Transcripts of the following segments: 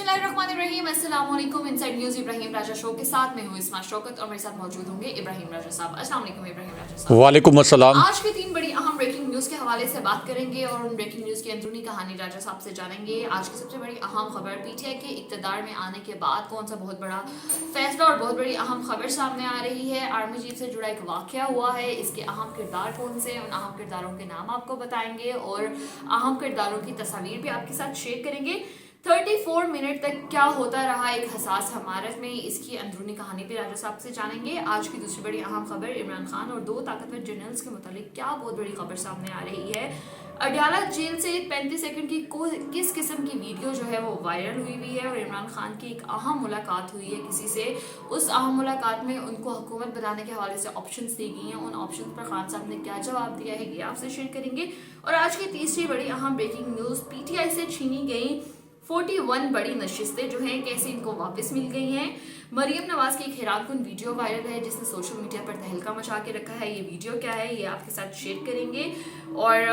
बिस्मिल्लाहिर्रहमानिर्रहीम, अस्सलाम वालेकुम। इनसाइड न्यूज़ इब्राहिम राजा शो के साथ में हूँ इस्मा शौकत और मेरे साथ मौजूद होंगे इब्राहिम राजा साहब। अस्सलाम वालेकुम इब्राहिम राजा साहब। वालेकुम अस्सलाम। आज की 3 बड़ी अहम ब्रेकिंग न्यूज़ के हवाले से बात करेंगे और उन ब्रेकिंग न्यूज़ की अंदरूनी कहानी राजा साहब से जानेंगे। आज की सबसे बड़ी अहम खबर, पीटीआई के इक़्तिदार में आने के बाद कौन सा बहुत बड़ा फैसला और बहुत बड़ी अहम खबर सामने आ रही है। आर्मी चीफ से जुड़ा एक वाक़या हुआ है, इसके अहम किरदार कौन से, उन अहम किरदारों के नाम आपको बताएंगे और अहम किरदारों की तस्वीर भी आपके साथ शेयर करेंगे। 34 मिनट तक क्या होता रहा एक हसास हमारत में, इसकी अंदरूनी कहानी पे राजा साहब से जानेंगे। आज की दूसरी बड़ी अहम खबर, इमरान खान और 2 ताकतवर जनरल्स के मुतालिक क्या बहुत बड़ी खबर सामने आ रही है। अडयाला जेल से 35 सेकंड की किस किस्म की वीडियो जो है वो वायरल हुई है और इमरान खान की एक अहम मुलाकात हुई है किसी से। उस अहम मुलाकात में उनको हुकूमत बनाने के हवाले से ऑप्शंस दी गई हैं, उन ऑप्शंस पर खान साहब ने क्या जवाब दिया है ये आपसे शेयर करेंगे। और आज की तीसरी बड़ी अहम ब्रेकिंग न्यूज़, पीटीआई से छीनी गई 41 बड़ी नशिस्तें जो हैं कैसे इनको वापस मिल गई हैं। मरियम नवाज की एक हैरानकुन वीडियो वायरल है जिसने सोशल मीडिया पर तहलका मचा के रखा है। ये वीडियो क्या है ये आपके साथ शेयर करेंगे और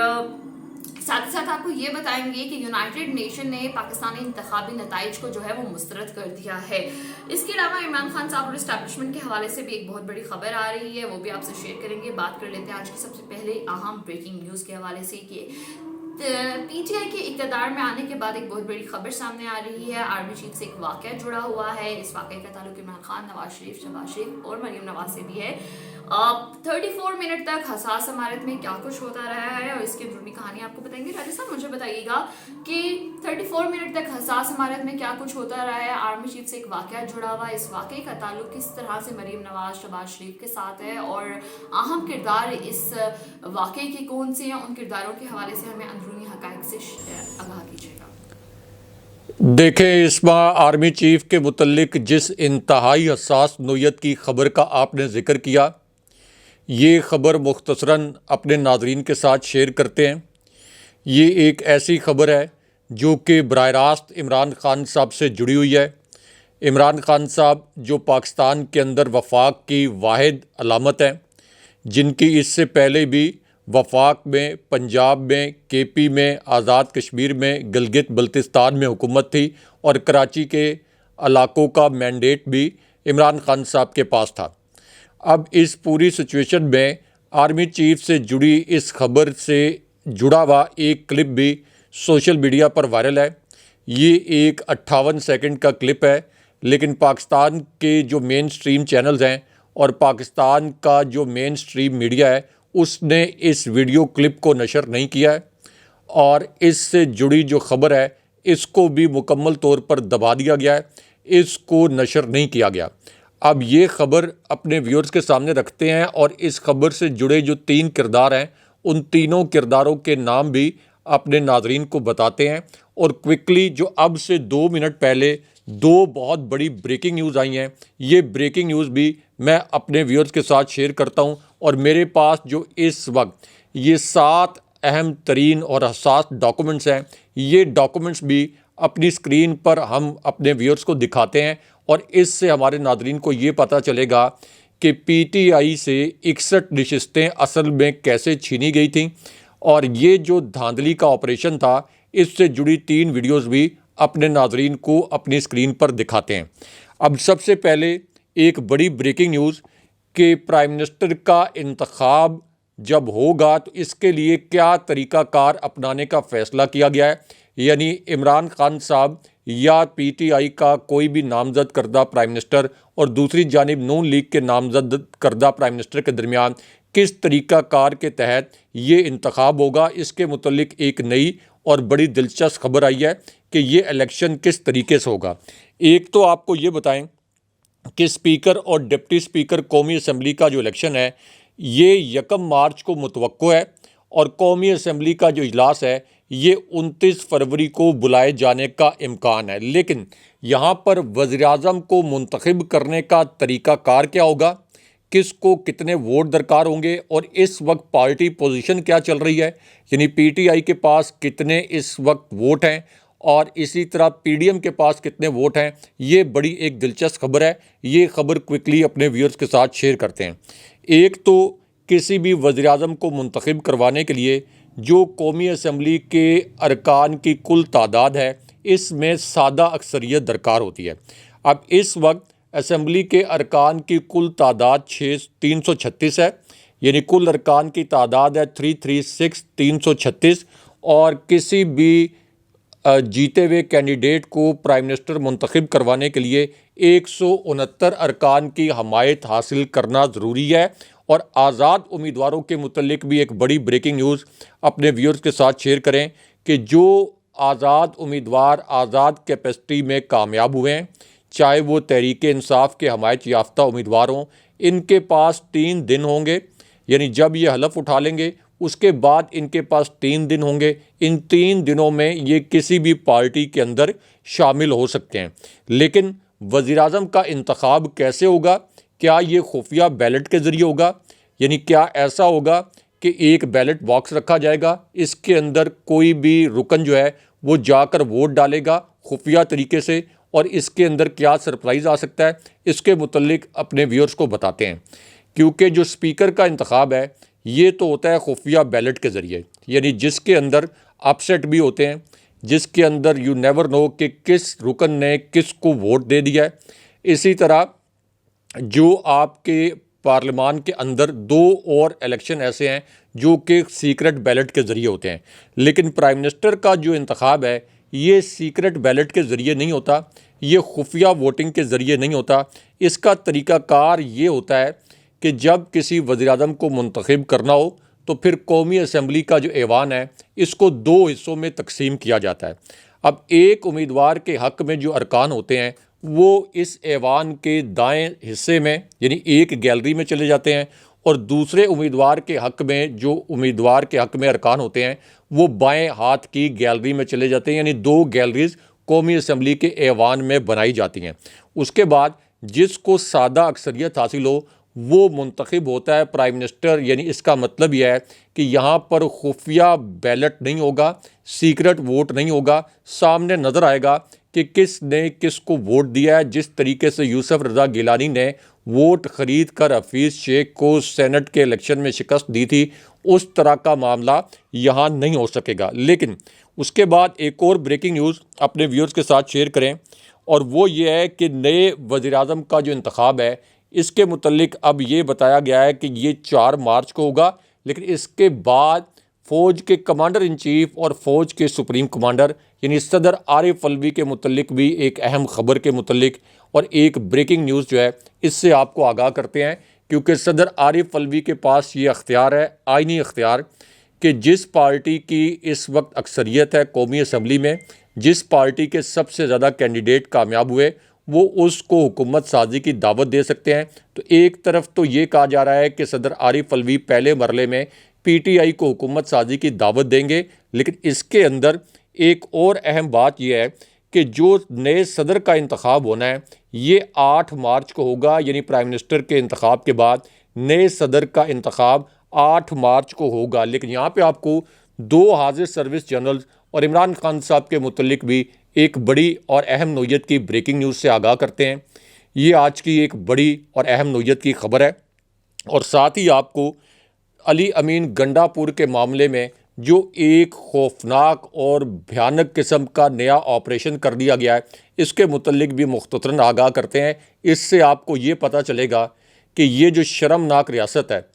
साथ ही साथ आपको ये बताएंगे कि यूनाइटेड नेशन ने पाकिस्तानी इंतखाबी नताइज को जो है वो मुस्तरद कर दिया है। इसके अलावा इमरान खान साहब और इस्टेब्लिशमेंट के हवाले से भी एक बहुत बड़ी खबर आ रही है, वो भी आपसे शेयर करेंगे। बात कर लेते हैं आज की सबसे पहले अहम ब्रेकिंग न्यूज़ के हवाले से कि पीटीआई के इक़्तिदार में आने के बाद एक बहुत बड़ी खबर सामने आ रही है। आर्मी चीफ से एक वाक़या जुड़ा हुआ है। इस वाक़े का ताल्लुक इमरान खान, नवाज शरीफ, शहबाज शरीफ और मरियम नवाज से भी है। 34 मिनट तक हसास इमारत में क्या कुछ होता रहा है और इसकी अंदरूनी कहानी आपको बताएंगे। राजा साहब मुझे बताइएगा कि 34 मिनट तक हसास इमारत में क्या कुछ होता रहा है। आर्मी चीफ से एक वाक़या जुड़ा हुआ है, इस वाक़े का ताल्लुक किस तरह से मरियम नवाज, शहबाज शरीफ के साथ है और अहम किरदार इस वाक़े के कौन से हैं, उन किरदारों के हवाले से हमें अंदरूनी हक़ाइक़ से आगाह कीजिएगा। देखें, इस बार आर्मी चीफ के मुतल्लिक जिस इंतहाई हसास नोयत की ख़बर का आपने ज़िक्र किया, ये ख़बर मुख्तसरन अपने नाज़रीन के साथ शेयर करते हैं। ये एक ऐसी ख़बर है जो कि बराह रास्त इमरान खान साहब से जुड़ी हुई है। इमरान खान साहब जो पाकिस्तान के अंदर वफाक की वाहिद अलामत हैं, जिनकी इससे पहले भी वफाक में, पंजाब में, केपी में, आज़ाद कश्मीर में, गिलगित बल्तिस्तान में हुकूमत थी और कराची के इलाकों का मैंडेट भी इमरान खान साहब के पास था। अब इस पूरी सिचुएशन में आर्मी चीफ से जुड़ी इस खबर से जुड़ा हुआ एक क्लिप भी सोशल मीडिया पर वायरल है। ये एक 58 सेकंड का क्लिप है, लेकिन पाकिस्तान के जो मेन स्ट्रीम चैनल्स हैं और पाकिस्तान का जो मेन स्ट्रीम मीडिया है उसने इस वीडियो क्लिप को नशर नहीं किया है और इससे जुड़ी जो ख़बर है इसको भी मुकम्मल तौर पर दबा दिया गया है, इसको नशर नहीं किया गया। अब ये ख़बर अपने व्यूअर्स के सामने रखते हैं और इस खबर से जुड़े जो 3 किरदार हैं उन तीनों किरदारों के नाम भी अपने नाज़रीन को बताते हैं। और क्विकली जो अब से 2 मिनट पहले 2 बहुत बड़ी ब्रेकिंग न्यूज़ आई हैं, ये ब्रेकिंग न्यूज़ भी मैं अपने व्यूअर्स के साथ शेयर करता हूं। और मेरे पास जो इस वक्त ये 7 अहम तरीन और हसास डॉक्यूमेंट्स हैं, ये डॉक्यूमेंट्स भी अपनी स्क्रीन पर हम अपने व्यूअर्स को दिखाते हैं और इससे हमारे नाज़रीन को ये पता चलेगा कि पीटीआई से 61 नशिस्तें असल में कैसे छीनी गई थीं और ये जो धांधली का ऑपरेशन था इससे जुड़ी 3 वीडियोज़ भी अपने नाज़रीन को अपनी स्क्रीन पर दिखाते हैं। अब सबसे पहले एक बड़ी ब्रेकिंग न्यूज़ कि प्राइम मिनिस्टर का इंतखाब जब होगा तो इसके लिए क्या तरीक़ाकार अपनाने का फ़ैसला किया गया है, यानी इमरान खान साहब या पीटीआई का कोई भी नामज़द करदा प्राइम मिनिस्टर और दूसरी जानिब नून लीग के नामज़द करदा प्राइम मिनिस्टर के दरमियान किस तरीक़ाकार के तहत ये इंतखाब होगा, इसके मुतल्लिक एक नई और बड़ी दिलचस्प खबर आई है कि ये इलेक्शन किस तरीके से होगा। एक तो आपको ये बताएं कि स्पीकर और डिप्टी स्पीकर कौमी असम्बली का जो इलेक्शन है ये 1 मार्च को मुतवक्को है और कौमी असम्बली का जो इजलास है ये 29 फरवरी को बुलाए जाने का इम्कान है। लेकिन यहाँ पर वज़ीर-ए-आज़म को मुंतखब करने का तरीक़ाकार क्या होगा, किसको कितने वोट दरकार होंगे और इस वक्त पार्टी पोजीशन क्या चल रही है, यानी पीटीआई के पास कितने इस वक्त वोट हैं और इसी तरह पीडीएम के पास कितने वोट हैं, ये बड़ी एक दिलचस्प खबर है। ये खबर क्विकली अपने व्यूअर्स के साथ शेयर करते हैं। एक तो किसी भी वज़ीर-ए-आज़म को मुंतखब करवाने के लिए जो कौमी असम्बली के अरकान की कुल तादाद है इसमें सादा अक्सरियत दरकार होती है। अब इस वक्त असम्बली के अरकान की कुल तादाद 336 है, यानी कुल अरकान की तादाद है 336 और किसी भी जीते हुए कैंडिडेट को प्राइम मिनिस्टर मुंतखब करवाने के लिए 169 अरकान की हमायत हासिल करना ज़रूरी है। और आज़ाद उम्मीदवारों के मुतल्लिक भी एक बड़ी ब्रेकिंग न्यूज़ अपने व्यूअर्स के साथ शेयर करें कि जो आज़ाद उम्मीदवार आज़ाद कैपेसिटी में कामयाब हुए हैं, चाहे वो तहरीक इंसाफ के हमायत याफ्ता उम्मीदवार हों, इनके पास 3 दिन होंगे, यानी जब ये हलफ उठा लेंगे उसके बाद इनके पास 3 दिन होंगे। इन 3 दिनों में ये किसी भी पार्टी के अंदर शामिल हो सकते हैं। लेकिन वज़ीर-ए-आज़म का इंतखाब कैसे होगा? क्या ये खुफिया बैलेट के ज़रिए होगा? यानी क्या ऐसा होगा कि एक बैलेट बॉक्स रखा जाएगा, इसके अंदर कोई भी रुकन जो है वो जाकर वोट डालेगा खुफिया तरीके से, और इसके अंदर क्या सरप्राइज़ आ सकता है, इसके मुतल्लिक अपने व्यूअर्स को बताते हैं। क्योंकि जो स्पीकर का इंतखाब है ये तो होता है खुफिया बैलेट के ज़रिए, यानी जिसके अंदर अपसेट भी होते हैं, जिसके अंदर यू नेवर नो कि किस रुकन ने किस को वोट दे दिया है। इसी तरह जो आपके पार्लियामान के अंदर 2 और इलेक्शन ऐसे हैं जो कि सीक्रेट बैलेट के ज़रिए होते हैं। लेकिन प्राइम मिनिस्टर का जो इंतखाब है ये सीक्रेट बैलेट के ज़रिए नहीं होता, ये खुफिया वोटिंग के ज़रिए नहीं होता। इसका तरीक़ाकार ये होता है कि जब किसी वज़ीर-ए-आज़म को मुंतखब करना हो तो फिर कौमी असम्बली का जो ऐवान है इसको 2 हिस्सों में तकसीम किया जाता है। अब एक उम्मीदवार के हक़ में जो अरकान होते हैं वो इस ऐवान के दाएं हिस्से में यानी एक गैलरी में चले जाते हैं, और दूसरे उम्मीदवार के हक़ में जो उम्मीदवार के हक़ में अरकान होते हैं वो बाएं हाथ की गैलरी में चले जाते हैं, यानी 2 गैलरीज़ कौमी असम्बली के ऐवान में बनाई जाती हैं। उसके बाद जिसको सादा अक्सरियत हासिल हो वो मुंतखब होता है प्राइम मिनिस्टर। यानी इसका मतलब यह है कि यहाँ पर खुफिया बैलेट नहीं होगा, सीक्रेट वोट नहीं होगा, सामने नज़र आएगा कि किस ने किस को वोट दिया है। जिस तरीके से यूसुफ रज़ा गिलानी ने वोट ख़रीद कर हफीज़ शेख को सेनेट के इलेक्शन में शिकस्त दी थी, उस तरह का मामला यहाँ नहीं हो सकेगा। लेकिन उसके बाद एक और ब्रेकिंग न्यूज़ अपने व्यूअर्स के साथ शेयर करें, और वो ये है कि नए वज़ीर-ए-आज़म का जो इंतखाब है इसके मुतल्लिक अब ये बताया गया है कि ये 4 मार्च को होगा। लेकिन इसके बाद फ़ौज के कमांडर इन चीफ और फ़ौज के सुप्रीम कमांडर यानी सदर आरिफ अलवी के मुतल्लिक भी एक अहम ख़बर के मुतल्लिक और एक ब्रेकिंग न्यूज़ जो है इससे आपको आगाह करते हैं। क्योंकि सदर आरिफ अलवी के पास ये अख्तियार है, आइनी अख्तियार, कि जिस पार्टी की इस वक्त अक्सरियत है कौमी असम्बली में, जिस पार्टी के सबसे ज़्यादा कैंडिडेट कामयाब हुए, वो उसको हुकूमत साजी की दावत दे सकते हैं। तो एक तरफ तो ये कहा जा रहा है कि सदर आरिफ अलवी पहले मरले में पीटीआई को हुकूमत साजी की दावत देंगे, लेकिन इसके अंदर एक और अहम बात यह है कि जो नए सदर का इंतखाब होना है ये 8 मार्च को होगा, यानी प्राइम मिनिस्टर के इंतखाब के बाद नए सदर का इंतखाब 8 मार्च को होगा। लेकिन यहाँ पे आपको 2 हाजिर सर्विस जनरल्स और इमरान खान साहब के मुतल्लिक भी एक बड़ी और अहम नौयत की ब्रेकिंग न्यूज़ से आगाह करते हैं। ये आज की एक बड़ी और अहम नौयत की खबर है। और साथ ही आपको अली अमीन गंडापुर के मामले में जो एक खौफनाक और भयानक किस्म का नया ऑपरेशन कर दिया गया है इसके मुतल्लिक भी मुख्तसरन आगाह करते हैं। इससे आपको ये पता चलेगा कि ये जो शर्मनाक रियासत है,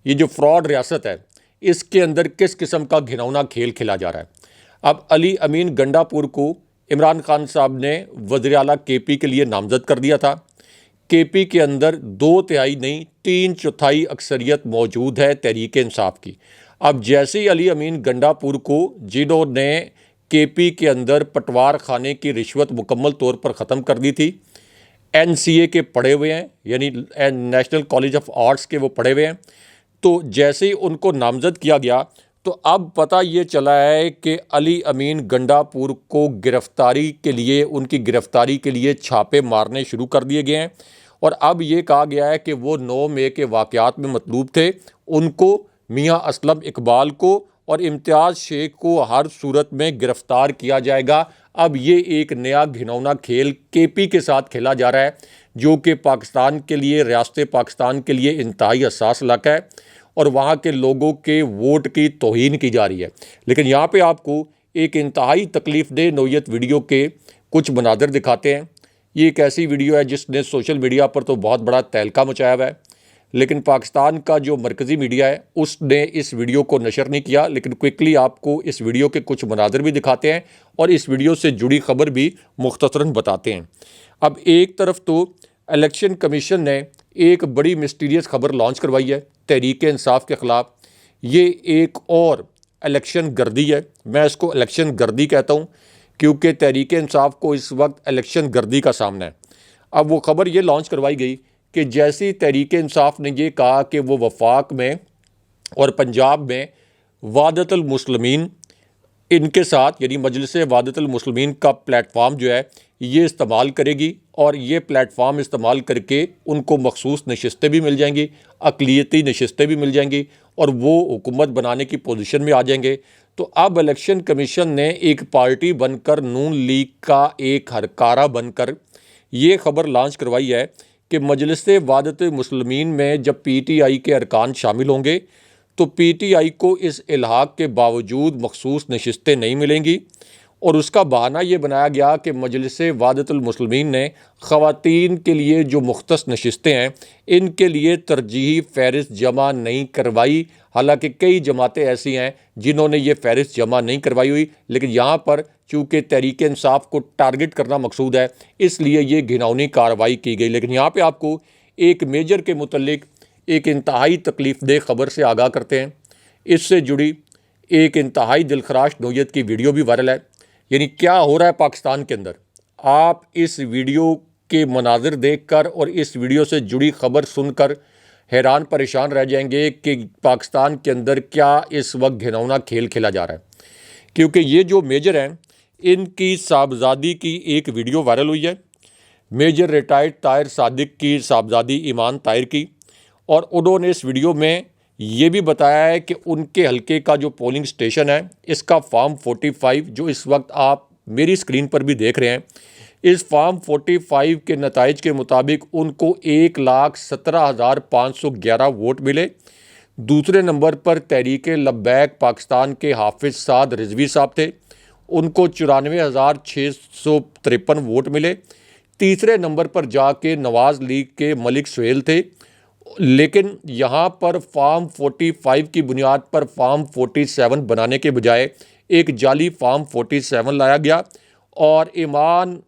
ये जो फ्रॉड रियासत है, इसके अंदर किस किस्म का घिनौना खेल खेला जा रहा है। अब अली अमीन गंडापुर को इमरान खान साहब ने वज़ीर आला केपी के लिए नामज़द कर दिया था। केपी के अंदर 2/3 नहीं 3/4 अक्सरियत मौजूद है तहरीक इंसाफ की। अब जैसे ही अली अमीन गंडापुर को जिन्होंने केपी के अंदर पटवार खाने की रिश्वत मुकम्मल तौर पर ख़त्म कर दी थी, एनसीए के पढ़े हुए हैं, यानी नेशनल कॉलेज ऑफ आर्ट्स के वो पढ़े हुए हैं, तो जैसे ही उनको नामज़द किया गया तो अब पता ये चला है कि अली अमीन गंडापुर को गिरफ़्तारी के लिए, उनकी गिरफ़्तारी के लिए छापे मारने शुरू कर दिए गए हैं। और अब ये कहा गया है कि वो 9 मई के वाक़यात में मतलूब थे, उनको मियाँ असलम इकबाल को और इम्तियाज़ शेख को हर सूरत में गिरफ़्तार किया जाएगा। अब ये एक नया घिनौना खेल केपी के साथ खेला जा रहा है जो कि पाकिस्तान के लिए, रियासत पाकिस्तान के लिए इंतहाई हसास इलाका है और वहाँ के लोगों के वोट की तौहीन की जा रही है। लेकिन यहाँ पे आपको एक इंतहाई तकलीफ़देह नौयत वीडियो के कुछ मनाज़र दिखाते हैं। ये एक ऐसी वीडियो है जिसने सोशल मीडिया पर तो बहुत बड़ा तहलका मचाया हुआ है, लेकिन पाकिस्तान का जो मरकज़ी मीडिया है उसने इस वीडियो को नशर नहीं किया। लेकिन क्विकली आपको इस वीडियो के कुछ मनाज़र भी दिखाते हैं और इस वीडियो से जुड़ी खबर भी मुख्तसरन बताते हैं। अब एक तरफ तो इलेक्शन कमीशन ने एक बड़ी मिस्टीरियस खबर लॉन्च करवाई है तहरीक इंसाफ के ख़िलाफ़। ये एक और इलेक्शन गर्दी है, मैं इसको इलेक्शन गर्दी कहता हूँ क्योंकि तहरीक इंसाफ को इस वक्त इलेक्शन गर्दी का सामना है। अब वो खबर ये लॉन्च करवाई गई कि जैसी तहरीक इंसाफ ने ये कहा कि वो वफाक में और पंजाब में वादतुल मुस्लिमीन इनके साथ यानी मजलिस वादतुल मुस्लिमीन का प्लेटफार्म जो है ये इस्तेमाल करेगी और ये प्लेटफार्म इस्तेमाल करके उनको मखसूस नशिस्तें भी मिल जाएंगी, अक़लियती नशिस्तें भी मिल जाएंगी और वो हुकूमत बनाने की पोजीशन में आ जाएंगे। तो अब इलेक्शन कमीशन ने एक पार्टी बनकर नून लीग का एक हरकारा बनकर ये ख़बर लॉन्च करवाई है कि मजलिस वादतुल मुस्लिमीन में जब PTI के अरकान शामिल होंगे तो PTI को इस इल्हाक के बावजूद मखसूस नशिस्तें नहीं मिलेंगी। और उसका बहाना ये बनाया गया कि मजलिस वादतुल मुस्लिमीन ने ख़वातीन के लिए जो मुख्तस नशिस्तें हैं इनके लिए तरजीही फ़हरिस्त जमा नहीं करवाई। हालांकि कई जमातें ऐसी हैं जिन्होंने ये फ़हरिस्त जमा नहीं करवाई हुई, लेकिन यहाँ पर चूँकि तहरीक इंसाफ को टारगेट करना मकसूद है इसलिए ये घिनौनी कार्रवाई की गई। लेकिन यहाँ पर आपको एक मेजर के मुतल्लिक एक इंतहाई तकलीफ़देह ख़बर से आगाह करते हैं। इससे जुड़ी एक इंतहाई दिलखराश नौयत की वीडियो भी वायरल है। यानी क्या हो रहा है पाकिस्तान के अंदर, आप इस वीडियो के मनाजिर देखकर और इस वीडियो से जुड़ी खबर सुनकर हैरान परेशान रह जाएंगे कि पाकिस्तान के अंदर क्या इस वक्त घिनौना खेल खेला जा रहा है। क्योंकि ये जो मेजर हैं इनकी साहबजादी की एक वीडियो वायरल हुई है, मेजर रिटायर्ड ताहिर सादिक की साहबजादी ईमान ताहिर की, और उन्होंने इस वीडियो में ये भी बताया है कि उनके हलके का जो पोलिंग स्टेशन है इसका फॉर्म 45 जो इस वक्त आप मेरी स्क्रीन पर भी देख रहे हैं, इस फॉर्म 45 के नताइज के मुताबिक उनको 1,17,511 वोट मिले। दूसरे नंबर पर तहरीक लब्बैक पाकिस्तान के हाफिज़ साद रिजवी साहब थे, उनको 94,653 वोट मिले। तीसरे नंबर पर जाके नवाज़ लीग के मलिक सुहेल थे। लेकिन यहाँ पर फॉर्म 45 की बुनियाद पर फॉर्म 47 बनाने के बजाय एक जाली फॉर्म 47 लाया गया और ईमान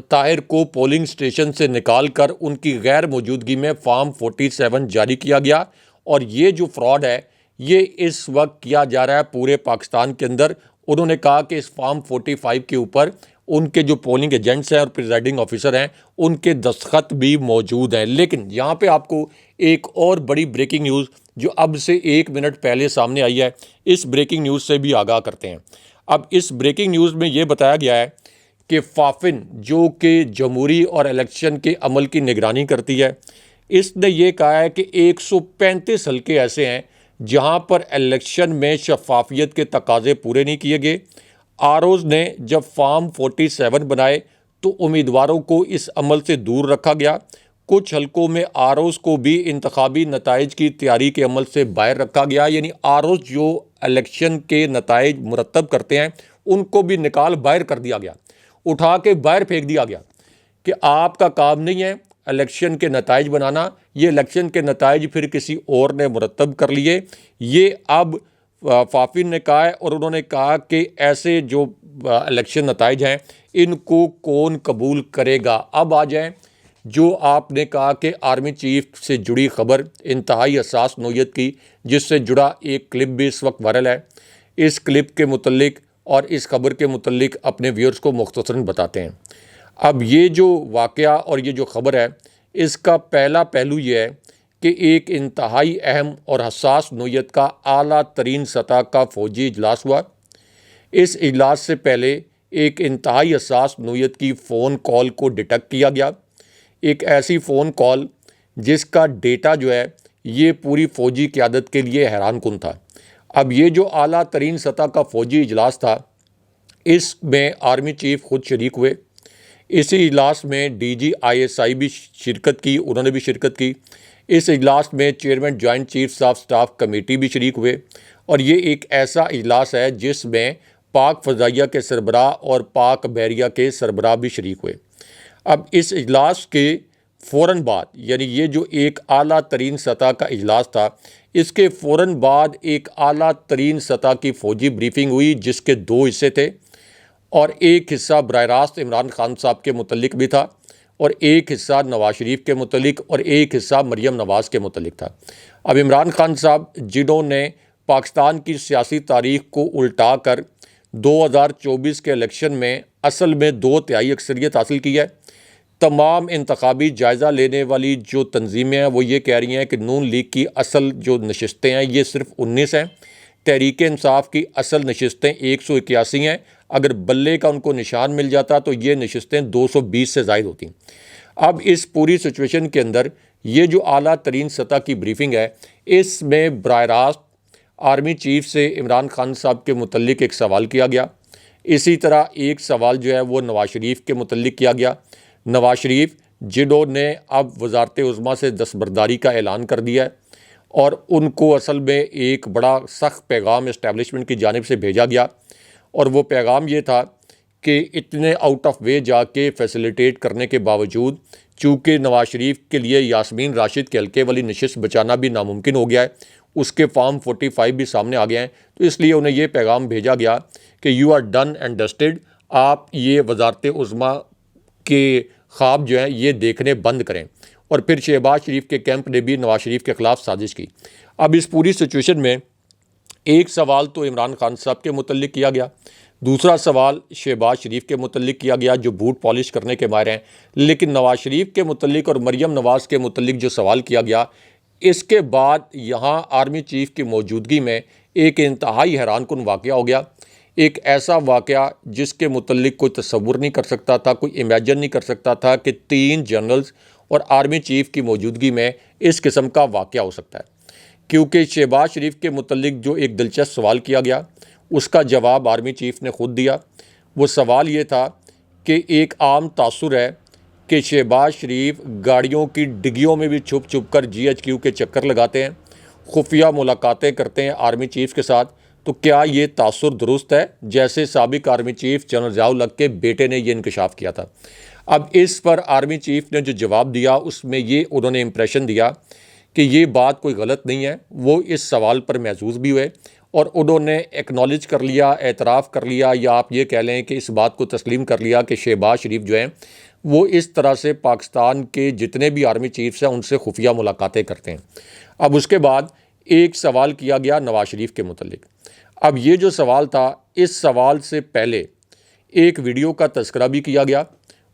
ताहिर को पोलिंग स्टेशन से निकाल कर उनकी गैर मौजूदगी में फॉर्म 47 जारी किया गया। और ये जो फ्रॉड है ये इस वक्त किया जा रहा है पूरे पाकिस्तान के अंदर। उन्होंने कहा कि इस फॉर्म 45 के ऊपर उनके जो पोलिंग एजेंट्स हैं और प्रिजाइडिंग ऑफिसर हैं उनके दस्तखत भी मौजूद हैं। लेकिन यहाँ पे आपको एक और बड़ी ब्रेकिंग न्यूज़ जो अब से 1 मिनट पहले सामने आई है, इस ब्रेकिंग न्यूज़ से भी आगाह करते हैं। अब इस ब्रेकिंग न्यूज़ में ये बताया गया है कि फाफिन जो कि जमहूरी और इलेक्शन के अमल की निगरानी करती है, इसने ये कहा है कि 135 हल्के ऐसे हैं जहाँ पर इलेक्शन में शफाफियत के तकाजे पूरे नहीं किए गए। आरओज़ ने जब फॉर्म 47 बनाए तो उम्मीदवारों को इस अमल से दूर रखा गया। कुछ हलकों में आरओज़ को भी इंतखाबी नताइज की तैयारी के अमल से बाहर रखा गया, यानी आरओज़ जो इलेक्शन के नताइज मुरतब करते हैं उनको भी निकाल बाहर कर दिया गया, उठा के बाहर फेंक दिया गया कि आपका काम नहीं है इलेक्शन के नताइज बनाना, ये इलेक्शन के नताइज फिर किसी और ने मुरतब कर लिए। ये अब फाफिन ने कहा है और उन्होंने कहा कि ऐसे जो इलेक्शन नताइज हैं इनको कौन कबूल करेगा। अब आ जाएं जो आपने कहा कि आर्मी चीफ से जुड़ी खबर इंतहाई हसास नौयत की, जिससे जुड़ा एक क्लिप भी इस वक्त वायरल है। इस क्लिप के मुतल्लिक और इस खबर के मुतल्लिक अपने व्यूअर्स को मुख्तसरन बताते हैं। अब ये जो वाक़या और ये जो खबर है इसका पहला पहलू ये है कि एक इंतहाई अहम और हसास नौयत का आला तरीन सतह का फ़ौजी इजलास हुआ। इस इजलास से पहले एक इंतहाई हसास नौयत की फ़ोन कॉल को डिटेक्ट किया गया, एक ऐसी फ़ोन कॉल जिसका डेटा जो है ये पूरी फ़ौजी क़यादत के लिए हैरान कुन था। अब ये जो आला तरीन सतह का फ़ौजी इजलास था इसमें आर्मी चीफ खुद शरीक हुए। इसी इजलास में DG ISI भी शिरकत की, उन्होंने भी शिरकत की। इस इजलास में chairman joint chiefs of staff committee भी शरीक हुए। और ये एक ऐसा इजलास है जिसमें पाक फ़ज़ाइया के सरबराह और पाक बहरिया के सरबराह भी शरीक हुए। अब इस इजलास के फ़ौरन बाद, यानी ये जो एक आला तरीन सतह का इजलास था, इसके फ़ौरन बाद एक आला तरीन सतह की फ़ौजी ब्रीफिंग हुई जिसके 2 हिस्से थे और एक हिस्सा बराह रास्त इमरान खान साहब के मुतल्लिक भी था और एक हिस्सा नवाज शरीफ के मुतल्लिक और एक हिस्सा मरियम नवाज़ के मुतल्लिक था। अब इमरान खान साहब जिन्होंने पाकिस्तान की सियासी तारीख़ को उल्टा कर 2024 के इलेक्शन में असल में 2/3 अक्सरियत हासिल की है, तमाम इंतखाबी जायज़ा लेने वाली जो तंजीमें हैं वो ये कह रही हैं कि नून लीग की असल जो नशिस्तें हैं ये सिर्फ 19 हैं, तहरीक इंसाफ की असल नशिस्तें 181 हैं। अगर बल्ले का उनको निशान मिल जाता तो ये नशिस्तें 220 से ज़ायद होती। अब इस पूरी सिचुएशन के अंदर ये जो आला तरीन सतह की ब्रीफिंग है, इसमें बराह रास्त आर्मी चीफ से इमरान खान साहब के मुतल्लिक एक सवाल किया गया। इसी तरह एक सवाल जो है वो नवाज शरीफ के मुतल्लिक किया गया। नवाज शरीफ जिन्होंने अब वजारत उज़्मा से दस्तबरदारी का ऐलान कर दिया है और उनको असल में एक बड़ा सख्त पैगाम इस्टेब्लिशमेंट की जानिब से भेजा गया और वो पैगाम ये था कि इतने आउट ऑफ वे जाके फैसिलिटेट करने के बावजूद चूँकि नवाज शरीफ के लिए यास्मीन राशिद के हल्के वाली नशिस्त बचाना भी नामुमकिन हो गया है, उसके फॉर्म 45 भी सामने आ गए हैं, तो इसलिए उन्हें ये पैगाम भेजा गया कि you are done and dusted, आप ये वजारत उज़्मा के ख्वाब जो हैं ये देखने बंद करें। और फिर शहबाज शरीफ के कैंप ने भी नवाज शरीफ के ख़िलाफ़ साजिश की। अब इस पूरी सिचुएशन में एक सवाल तो इमरान खान साहब के मुतल्लिक किया गया, दूसरा सवाल शहबाज शरीफ के मुतल्लिक किया गया जो बूट पॉलिश करने के माहिर हैं, लेकिन नवाज शरीफ के मुतल्लिक और मरियम नवाज़ के मुतल्लिक जो सवाल किया गया, इसके बाद यहाँ आर्मी चीफ की मौजूदगी में एक इंतहाई हैरानकुन वाक़या हो गया। एक ऐसा वाक़या जिसके मुतल्लिक कोई तसव्वुर नहीं कर सकता था, कोई इमेजिन नहीं कर सकता था कि 3 जनरल्स और आर्मी चीफ की मौजूदगी में इस किस्म का वाक़या हो सकता है। क्योंकि शहबाज शरीफ के मुतल्लिक जो एक दिलचस्प सवाल किया गया उसका जवाब आर्मी चीफ ने ख़ुद दिया। वो सवाल ये था कि एक आम तासुर है कि शहबाज शरीफ गाड़ियों की डिग्गियों में भी छुप छुप कर GHQ के चक्कर लगाते हैं, खुफिया मुलाकातें करते हैं आर्मी चीफ के साथ, तो क्या ये तासुर दुरुस्त है जैसे साबिक आर्मी चीफ जनरल ज़ियाउल हक के बेटे ने ये इंकशाफ किया था। अब इस पर आर्मी चीफ ने जो जवाब दिया उसमें ये उन्होंने इम्प्रेशन दिया कि ये बात कोई गलत नहीं है। वो इस सवाल पर महसूस भी हुए और उन्होंने एक्नॉलेज कर लिया, एतराफ़ कर लिया, या आप ये कह लें कि इस बात को तस्लीम कर लिया कि शहबाज शरीफ जो हैं वो इस तरह से पाकिस्तान के जितने भी आर्मी चीफ्स हैं उनसे खुफिया मुलाकातें करते हैं। अब उसके बाद एक सवाल किया गया नवाज शरीफ के मुतल्लिक। अब ये जो सवाल था, इस सवाल से पहले एक वीडियो का तज़किरा भी किया गया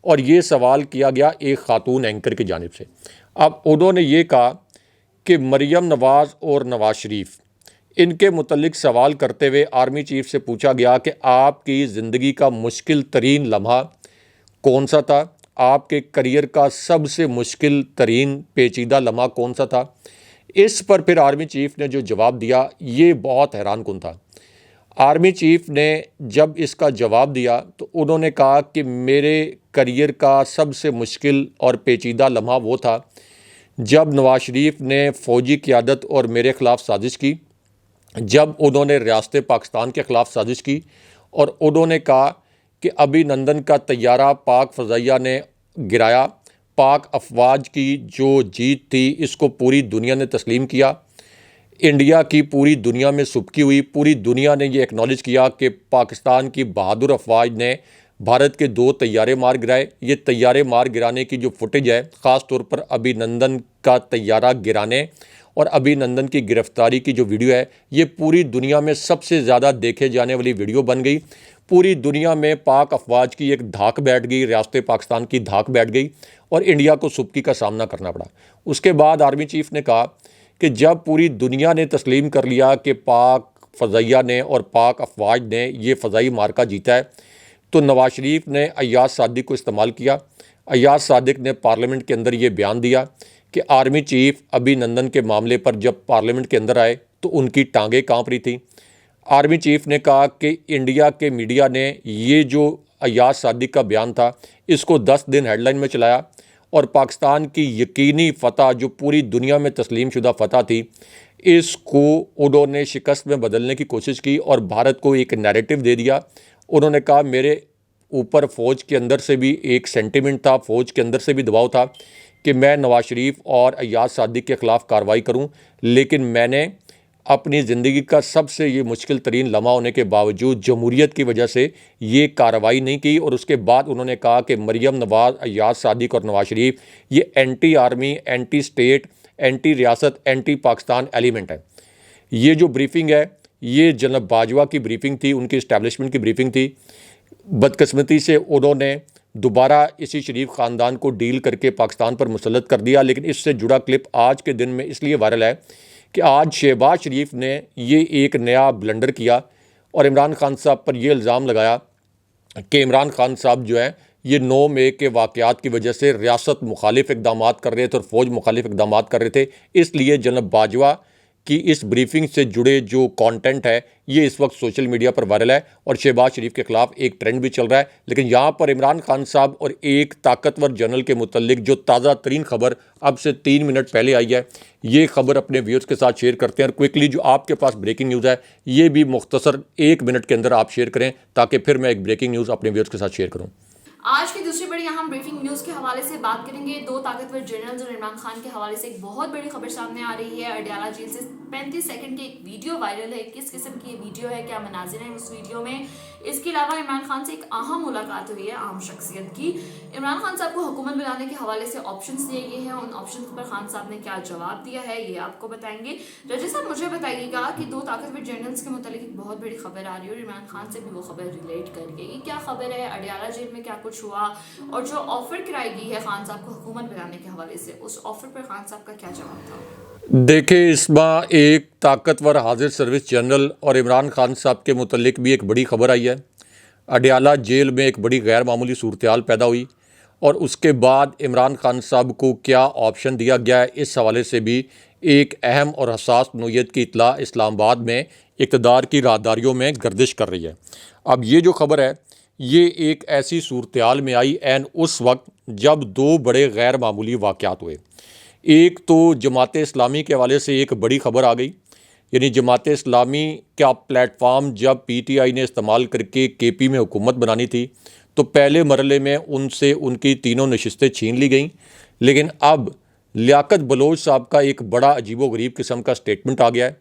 और ये सवाल किया गया एक ख़ातून एंकर की जानिब से। अब उन्होंने ये कहा कि मरियम नवाज़ और नवाज शरीफ इनके मुतल्लिक सवाल करते हुए आर्मी चीफ से पूछा गया कि आपकी ज़िंदगी का मुश्किल तरीन लम्हा कौन सा था, आपके करियर का सबसे मुश्किल तरीन पेचीदा लम्हा कौन सा था। इस पर फिर आर्मी चीफ ने जो जवाब दिया ये बहुत हैरानकुन था। आर्मी चीफ ने जब इसका जवाब दिया तो उन्होंने कहा कि मेरे करियर का सबसे मुश्किल और पेचीदा लम्हा वो था जब नवाज शरीफ ने फ़ौजी क़ियादत और मेरे ख़िलाफ़ साजिश की, जब उन्होंने रियासत पाकिस्तान के ख़िलाफ़ साजिश की और उन्होंने कहा कि अभिनंदन का तैयारा पाक फ़ज़ाइया ने गिराया, पाक अफवाज की जो जीत थी इसको पूरी दुनिया ने तस्लीम किया, इंडिया की पूरी दुनिया में सुबकी हुई, पूरी दुनिया ने ये एक्नॉलेज किया कि पाकिस्तान की बहादुर अफवाज ने भारत के 2 तैयारे मार गिराए। ये तैयारे मार गिराने की जो फुटेज है, ख़ास तौर पर अभिनंदन का तैयारा गिराने और अभिनंदन की गिरफ्तारी की जो वीडियो है, ये पूरी दुनिया में सबसे ज़्यादा देखे जाने वाली वीडियो बन गई। पूरी दुनिया में पाक अफवाज की एक धाक बैठ गई, रियासत पाकिस्तान की धाक बैठ गई और इंडिया को सुबकी का सामना करना पड़ा। उसके बाद आर्मी चीफ ने कहा कि जब पूरी दुनिया ने तस्लीम कर लिया कि पाक फ़ज़ाइया ने और पाक अफवाज ने ये फ़ज़ाई मार्का जीता है, तो नवाज शरीफ ने अय्याज सादिक को इस्तेमाल किया। अय्याज सादिक ने पार्लियामेंट के अंदर ये बयान दिया कि आर्मी चीफ अभिनंदन के मामले पर जब पार्लियामेंट के अंदर आए तो उनकी टांगें कांप रही थी। आर्मी चीफ ने कहा कि इंडिया के मीडिया ने ये जो अय्याज सादिक का बयान था इसको 10 दिन हेडलाइन में चलाया और पाकिस्तान की यकीनी फ़तह जो पूरी दुनिया में तस्लीम शुदा फ़तह थी, इसको उन्होंने शिकस्त में बदलने की कोशिश की और भारत को एक नैरेटिव दे दिया। उन्होंने कहा मेरे ऊपर फ़ौज के अंदर से भी एक सेंटिमेंट था, फ़ौज के अंदर से भी दबाव था कि मैं नवाज़ शरीफ और अय्याज सादिक के ख़िलाफ़ कार्रवाई करूं, लेकिन मैंने अपनी ज़िंदगी का सबसे ये मुश्किल तरीन लम्हा होने के बावजूद जमहूरियत की वजह से ये कार्रवाई नहीं की। और उसके बाद उन्होंने कहा कि मरीम नवाज़, अय्याज सादिक और नवाज़ शरीफ ये anti army, anti state, anti रियासत, एंटी पाकिस्तान एलिमेंट है। ये जो ब्रीफिंग है ये जनाब बाजवा की ब्रीफिंग थी, उनकी इस्टेब्लिशमेंट की ब्रीफिंग थी। बदकिस्मती से उन्होंने दोबारा इसी शरीफ ख़ानदान को डील करके पाकिस्तान पर मुसल्लत कर दिया। लेकिन इससे जुड़ा क्लिप आज के दिन में इसलिए वायरल है कि आज शहबाज शरीफ ने ये एक नया ब्लंडर किया और इमरान खान साहब पर यह इल्ज़ाम लगाया कि इमरान खान साहब जो है ये 9 मई के वाक़यात की वजह से रियासत मुखालिफ इक़दाम कर रहे थे और फ़ौज मुखालिफ इक़दाम कर रहे थे। इसलिए जनाब बाजवा कि इस ब्रीफिंग से जुड़े जो कंटेंट है ये इस वक्त सोशल मीडिया पर वायरल है और शहबाज शरीफ के ख़िलाफ़ एक ट्रेंड भी चल रहा है। लेकिन यहाँ पर इमरान खान साहब और एक ताकतवर जनरल के मुतल्लिक जो ताज़ा तरीन खबर अब से 3 मिनट पहले आई है, ये खबर अपने व्यूअर्स के साथ शेयर करते हैं। और क्विकली जो आपके पास ब्रेकिंग न्यूज़ है ये भी मुख्तसर 1 मिनट के अंदर आप शेयर करें ताकि फिर मैं एक ब्रेकिंग न्यूज़ अपने व्यूअर्स के साथ शेयर करूँ। आज की दूसरी बड़ी अहम ब्रेकिंग न्यूज के हवाले से बात करेंगे। 2 ताकतवर जनरल्स और इमरान खान के हवाले से एक बहुत बड़ी खबर सामने आ रही है। अडयाला जेल से 35 सेकंड की एक वीडियो वायरल है। किस किस्म की ये वीडियो है, क्या मनाजिर है उस वीडियो में। इसके अलावा इमरान खान से एक अहम मुलाकात हुई है आम शख्सियत की। इमरान खान साहब को हुकूमत बनाने के हवाले से ऑप्शंस दिए गए हैं। उन ऑप्शंस पर खान साहब ने क्या जवाब दिया है ये आपको बताएंगे। रजी साहब मुझे बताइएगा कि 2 ताकतवर जनरल्स के मुतालिक एक बहुत बड़ी खबर आ रही है और इमरान खान से भी वो खबर रिलेट करके ये क्या खबर है, अडयाला जेल में क्या कुछ हुआ और जो ऑफर कराई गई है खान साहब को हुकूमत बनाने के हवाले से, उस ऑफर पर खान साहब का क्या जवाब था। देखिए, इसमें एक ताकतवर हाजिर सर्विस जनरल और इमरान खान साहब के मुतल्लिक भी एक बड़ी खबर आई है। अडयाला जेल में एक बड़ी गैर मामूली सूरत हाल पैदा हुई और उसके बाद इमरान खान साहब को क्या ऑप्शन दिया गया है इस हवाले से भी एक अहम और हसास नोयत की इतला इस्लामाबाद में इक़्तिदार की राहदारियों में गर्दिश कर रही है। अब ये जो खबर है ये एक ऐसी सूरत हाल में आई एन उस वक्त जब 2 बड़े गैर मामूली वाक़यात हुए। एक तो जमात इस्लामी के हवाले से एक बड़ी खबर आ गई, यानी जमात इस्लामी का प्लेटफार्म जब PTI ने इस्तेमाल करके KP में हुकूमत बनानी थी तो पहले मरले में उनसे उनकी 3 नशिस्तें छीन ली गईं। लेकिन अब लियाकत बलोच साहब का एक बड़ा अजीबो गरीब किस्म का स्टेटमेंट आ गया है,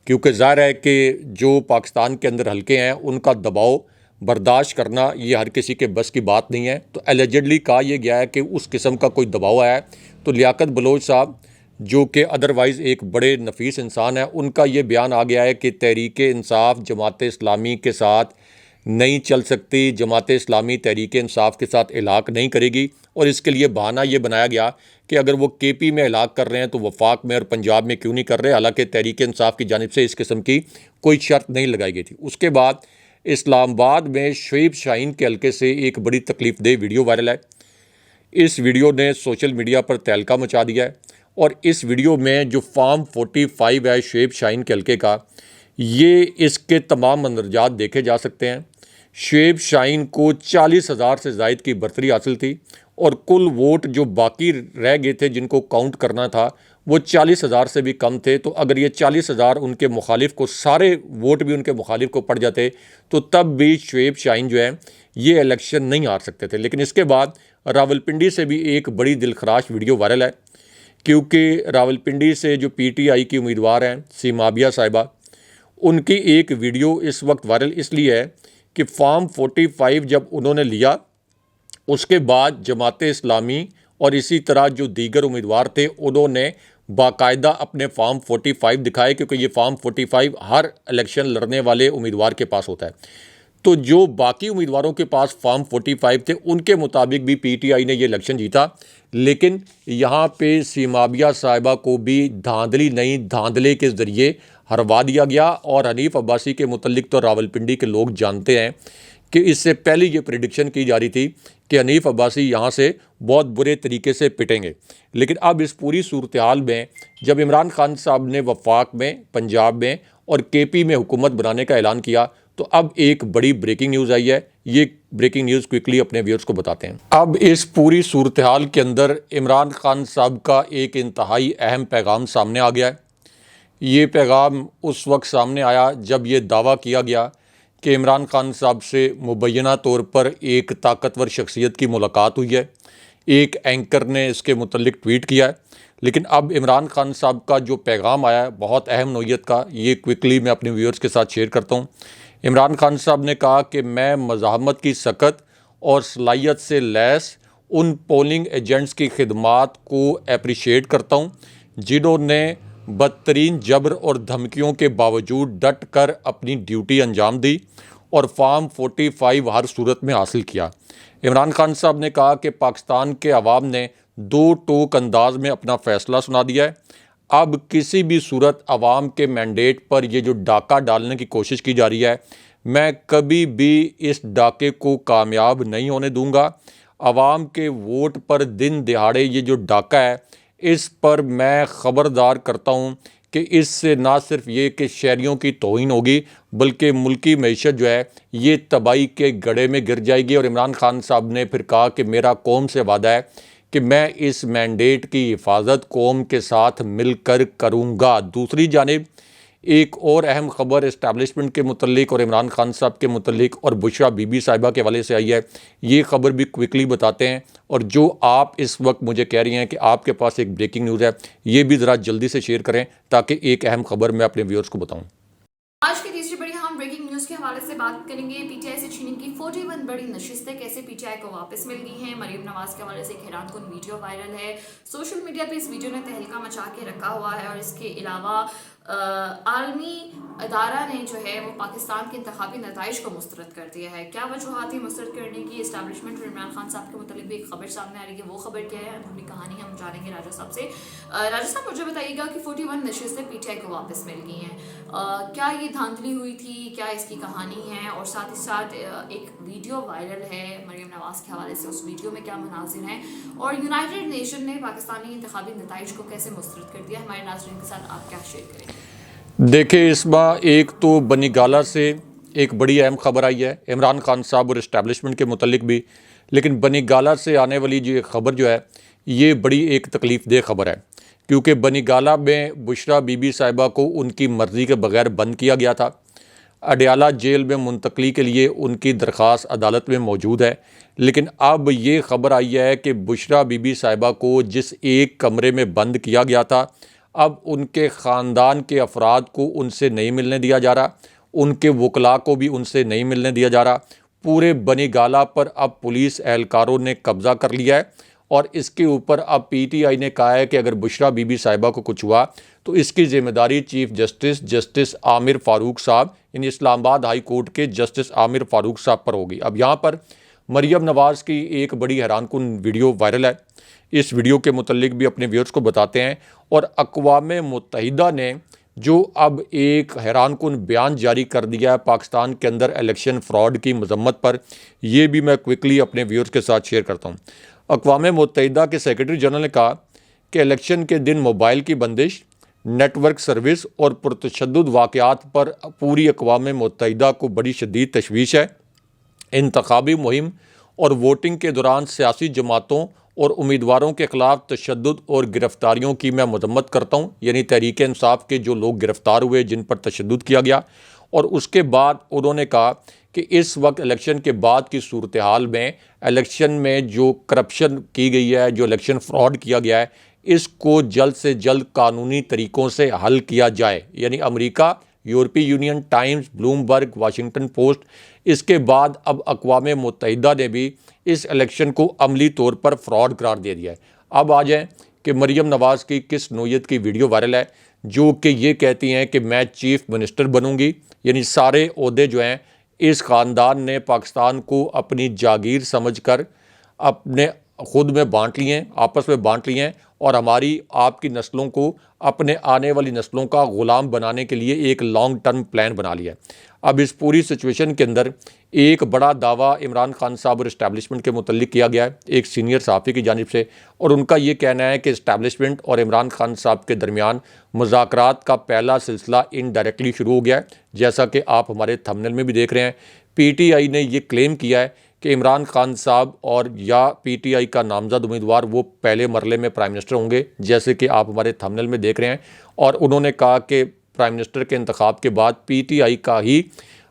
क्योंकि ज़ाहिर है कि जो पाकिस्तान के अंदर हल्के हैं उनका दबाव बर्दाश्त करना ये हर किसी के बस की बात नहीं है। तो एलिजिडली कहा यह गया है कि उस किस्म का कोई दबाव आया है। तो लियाकत बलोच साहब जो कि अदरवाइज़ एक बड़े नफीस इंसान है, उनका ये बयान आ गया है कि तहरीक इंसाफ जमात इस्लामी के साथ नहीं चल सकती, जमात इस्लामी तहरीक इंसाफ के साथ इलाक़ नहीं करेगी। और इसके लिए बहाना ये बनाया गया कि अगर वो KP में इलाक़ कर रहे हैं तो वफाक में और पंजाब में क्यों नहीं कर रहे, हालांकि तहरीक इंसाफ की जानिब से इस किस्म की कोई शर्त नहीं लगाई गई थी। उसके बाद इस्लामाबाद में शुएब शाहीन के हल्के से एक बड़ी तकलीफ़देह वीडियो वायरल है। इस वीडियो ने सोशल मीडिया पर तहलका मचा दिया है और इस वीडियो में जो फॉर्म 45 है शुएब शाहीन के हल्के का, ये इसके तमाम मंदरजात देखे जा सकते हैं। शुएब शाहीन को 40,000 से ज़ायद की बर्तरी हासिल थी और कुल वोट जो बाकी रह गए थे जिनको काउंट करना था वो 40,000 से भी कम थे। तो अगर ये 40,000 उनके मुखालिफ को, सारे वोट भी उनके मुखालिफ को पड़ जाते तो तब भी शुएब शाहीन जो है ये इलेक्शन नहीं हार सकते थे। लेकिन इसके बाद रावलपिंडी से भी एक बड़ी दिलखराश वीडियो वायरल है, क्योंकि रावलपिंडी से जो PTI की उम्मीदवार हैं सीमाबिया साहिबा, उनकी एक वीडियो इस वक्त वायरल इसलिए है कि फॉर्म 45 जब उन्होंने लिया उसके बाद जमात इस्लामी और इसी तरह जो दीगर उम्मीदवार थे उन्होंने बाकायदा अपने फॉर्म 45 दिखाए, क्योंकि ये फॉर्म 45 हर इलेक्शन लड़ने वाले उम्मीदवार के पास होता है। तो जो बाकी उम्मीदवारों के पास फॉर्म 45 थे उनके मुताबिक भी PTI ने ये इलेक्शन जीता। लेकिन यहाँ पे सीमाबिया साहिबा को भी धांधली नहीं धांधले के ज़रिए हरवा दिया गया। और हनीफ अब्बासी के मुतल्लिक तो रावलपिंडी के लोग जानते हैं कि इससे पहले ये प्रेडिक्शन की जा रही थी कि हनीफ अब्बासी यहाँ से बहुत बुरे तरीके से पिटेंगे। लेकिन अब इस पूरी सूरत हाल में जब इमरान खान साहब ने वफाक में, पंजाब में और KP में हुकूमत बनाने का ऐलान किया तो अब एक बड़ी ब्रेकिंग न्यूज़ आई है। ये ब्रेकिंग न्यूज़ क्विकली अपने व्यूअर्स को बताते हैं। अब इस पूरी सूरत हाल के अंदर इमरान खान साहब का एक इंतहाई अहम पैगाम सामने आ गया है। ये पैगाम उस वक्त सामने आया जब ये दावा किया गया कि इमरान खान साहब से मुबैना तौर पर एक ताकतवर शख्सियत की मुलाकात हुई है। एक एंकर ने इसके मुतल्लिक ट्वीट किया है। लेकिन अब इमरान खान साहब का जो पैगाम आया है बहुत अहम नौइयत का, ये क्विकली मैं अपने व्यूअर्स के साथ शेयर करता हूँ। इमरान खान साहब ने कहा कि मैं मज़ाहमत की सकत और सलाहियत से लैस उन पोलिंग एजेंट्स की खिदमात को अप्रिशिएट करता हूँ जिन्होंने बदतरीन जबर और धमकियों के बावजूद डट कर अपनी ड्यूटी अंजाम दी और फार्म 45 हर सूरत में हासिल किया। इमरान खान साहब ने कहा कि पाकिस्तान के अवाम ने दो टोक अंदाज में अपना फ़ैसला सुना दिया है। अब किसी भी सूरत अवाम के मैंडेट पर ये जो डाका डालने की कोशिश की जा रही है, मैं कभी भी इस डाके को कामयाब नहीं होने दूंगा। अवाम के वोट पर दिन दिहाड़े ये जो डाका है, इस पर मैं ख़बरदार करता हूँ कि इससे ना सिर्फ ये कि शहरियों की तौहीन होगी बल्कि मुल्की मईशत जो है ये तबाही के गड्ढे में गिर जाएगी। और इमरान खान साहब ने फिर कहा कि मेरा कौम से वादा है कि मैं इस मैंडेट की हिफाजत कौम के साथ मिलकर करूँगा। दूसरी जानिब एक और अहम ख़बर इस्टेब्लिशमेंट के मुतल्लिक और इमरान खान साहब के मुतल्लिक और बुशरा बीबी साहिबा के हवाले से आई है। ये ख़बर भी क्विकली बताते हैं और जो आप इस वक्त मुझे कह रही हैं कि आपके पास एक ब्रेकिंग न्यूज़ है, ये भी ज़रा जल्दी से शेयर करें ताकि एक अहम ख़बर मैं अपने व्यूअर्स को बताऊँ। आज की तीसरी बड़ी हम ब्रेकिंग न्यूज के हवाले से बात करेंगे। पीटीआई से छीनी की 41 बड़ी नशिस्तें कैसे पीटीआई को वापस मिल गई हैं। मरीम नवाज के हवाले से एक हैरानकुन वीडियो वायरल है। सोशल मीडिया पे इस वीडियो ने तहलका मचा के रखा हुआ है और इसके अलावा आलमी अदारा ने जो है वो पाकिस्तान के इंतखाबी नताइज को मुस्तरद कर दिया है। क्या वजूहत है मुस्तरद करने की? इस्टेब्लिशमेंट और इमरान खान साहब के मुतालिक भी एक खबर सामने आ रही है। वो खबर क्या है, अपनी कहानी हम जानेंगे राजा साहब से। राजा साहब मुझे बताइएगा कि 41 नशिस्तें पीटीआई को वापस मिल गई हैं, क्या ये धांधली हुई थी, क्या इसकी कहानी है? और साथ ही साथ एक वीडियो वायरल है मरीम नवाज के हवाले से, उस वीडियो में क्या मनाजिर हैं और यूनाइटेड नेशन ने पाकिस्तानी इंतखाबी नताइज को कैसे मुस्तरद कर दिया? हमारे नाज़रीन के साथ आप क्या शेयर करेंगे? देखिए, इस बार एक तो बनी गाला से एक बड़ी अहम खबर आई है इमरान खान साहब और इस्टेब्लिशमेंट के मुतल्लिक भी। लेकिन बनी गाला से आने वाली जो खबर जो है ये बड़ी एक तकलीफ़ दह खबर है, क्योंकि बनी गाला में बुशरा बीबी साहिबा को उनकी मर्ज़ी के बगैर बंद किया गया था। अडयाला जेल में मुंतकली के लिए उनकी दरख्वास्त अदालत में मौजूद है। लेकिन अब ये ख़बर आई है कि बुशरा बीबी साहिबा को जिस एक कमरे में बंद किया गया था, अब उनके ख़ानदान के अफराद को उनसे नहीं मिलने दिया जा रहा, उनके वकला को भी उनसे नहीं मिलने दिया जा रहा। पूरे बनी गाला पर अब पुलिस एहलकारों ने कब्ज़ा कर लिया है और इसके ऊपर अब पीटीआई ने कहा है कि अगर बुशरा बीबी साहिबा को कुछ हुआ तो इसकी ज़िम्मेदारी चीफ़ जस्टिस आमिर फ़ारूक साहब, यानी इस्लामाबाद हाई कोर्ट के जस्टिस आमिर फ़ारूक साहब पर होगी। अब यहाँ पर मरियम नवाज़ की एक बड़ी हैरानकुन वीडियो वायरल है। इस वीडियो के मुतल्लिक भी अपने व्यूअर्स को बताते हैं। और अक़वाम मुत्तहिदा ने जो अब एक हैरानकुन बयान जारी कर दिया है पाकिस्तान के अंदर इलेक्शन फ्रॉड की मजम्मत पर, यह भी मैं क्विकली अपने व्यूअर्स के साथ शेयर करता हूँ। अक़वाम मुत्तहिदा के सेक्रेटरी जनरल ने कहा कि इलेक्शन के दिन मोबाइल की बंदिश, नेटवर्क सर्विस और पुरतशद्दुद वाक़यात पर पूरी अक़वाम मुत्तहिदा को बड़ी शदीद तशवीश है। इंतखाबी मुहिम और वोटिंग के दौरान सियासी जमातों और उम्मीदवारों के ख़िलाफ़ तशद्दुद और गिरफ़्तारियों की मैं मज़म्मत करता हूँ, यानी तहरीक इंसाफ के जो लोग गिरफ़्तार हुए जिन पर तशद्दुद किया गया। और उसके बाद उन्होंने कहा कि इस वक्त इलेक्शन के बाद की सूरत हाल में इलेक्शन में जो करप्शन की गई है, जो इलेक्शन फ्रॉड किया गया है, इसको जल्द से जल्द कानूनी तरीक़ों से हल किया जाए। यानी अमेरिका, यूरोपीय union, times, Bloomberg, Washington post, इसके बाद अब अक़वाम मुत्तहिदा ने भी इस इलेक्शन को अमली तौर पर फ्रॉड करार दे दिया है। अब आ जाएँ कि मरियम नवाज़ की किस नौइयत की वीडियो वायरल है जो कि ये कहती हैं कि मैं चीफ़ मिनिस्टर बनूंगी, यानी सारे ओहदे जो हैं इस ख़ानदान ने पाकिस्तान को अपनी जागीर समझकर अपने खुद में बांट लिए हैं, आपस में बांट लिए हैं और हमारी आपकी नस्लों को अपने आने वाली नस्लों का ग़ुलाम बनाने के लिए एक लॉन्ग टर्म प्लान बना लिया है। अब इस पूरी सिचुएशन के अंदर एक बड़ा दावा इमरान खान साहब और इस्टेब्लिशमेंट के मुतल्लिक किया गया है एक सीनियर सहाफ़ी की जानिब से, और उनका ये कहना है कि इस्टेब्लिशमेंट और इमरान खान साहब के दरमियान मुज़ाकरात का पहला सिलसिला इनडायरेक्टली शुरू हो गया है। जैसा कि आप हमारे थंबनेल में भी देख रहे हैं, PTI ने ये क्लेम किया है कि इमरान खान साहब और या PTI का नामज़द उम्मीदवार वो पहले मरले में प्राइम मिनिस्टर होंगे, जैसे कि आप हमारे थंबनेल में देख रहे हैं। और उन्होंने कहा कि प्राइम मिनिस्टर के इंतखाब के बाद PTI का ही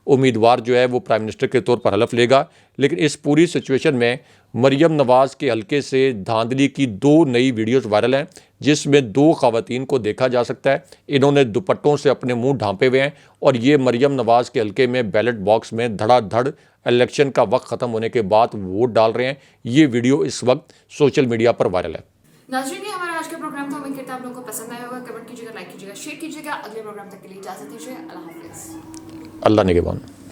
उम्मीदवार जो है वो प्राइम मिनिस्टर के तौर पर हलफ लेगा। लेकिन इस पूरी सिचुएशन में मरियम नवाज़ के हल्के से धांधली की 2 नई वीडियोस वायरल हैं, जिसमें 2 ख़वातीन को देखा जा सकता है। इन्होंने दुपट्टों से अपने मुंह ढांपे हुए हैं और ये मरियम नवाज़ के हल्के में बैलेट बॉक्स में धड़ाधड़ इलेक्शन का वक्त ख़त्म होने के बाद वोट डाल रहे हैं। ये वीडियो इस वक्त सोशल मीडिया पर वायरल है। नाज़रीन, ये हमारा आज का प्रोग्राम था। उम्मीद करता हूं आप लोगों को पसंद आया होगा। कमेंट कीजिएगा, लाइक कीजिएगा, शेयर कीजिएगा। अगले प्रोग्राम तक के लिए इजाज़त दीजिए। अल्लाह हाफिज़। अल्लाह निगहबान।